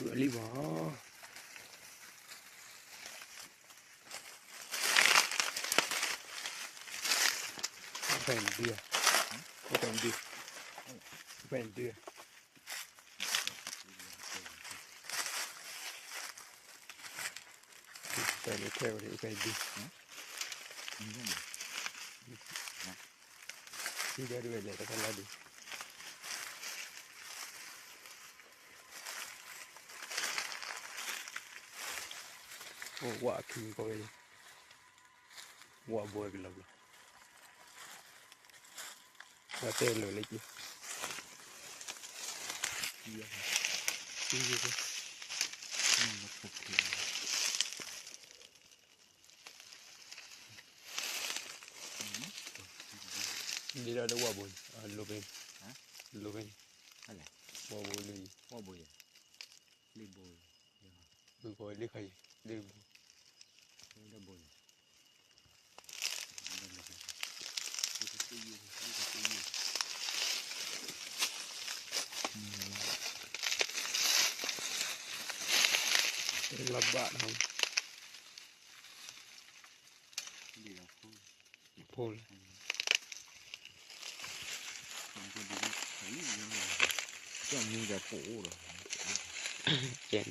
Sữa li bò Offendido. Offendido. Offendido. Offendido. Offendido. Sì, da dove lei sta là di. Oh, qua chi poi. Qua vuoi che lavora. Qua te lo leggi. Sì, sì. Đi ra đâu qua buồn. À, lô bên. Hả? Lô bên.อะไร ว่าบุยเลยว่าบุยลีบุยบุยบุยลีใครลีบุยลีบุยลีก็ตีอยู่ลีก็ตีอยู่ลับบาทเขาดีแล้วพูดก็มีแต่ปูเหรอเจน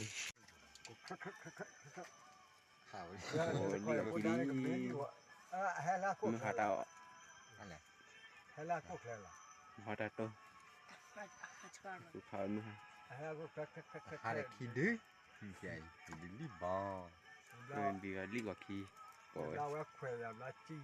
ข่าวโอ้ยดีกับพี่ดีมึงหาดาวอะไรให้ลากพวกอะไรล่ะหาดาวตัวกูข่าวมึงหาดาวขี้ดื้อใหญ่ดื้อรีบบ่เดินดีกับรีบกว่าขี้โอ้ยเราแค่แควร์ลาจี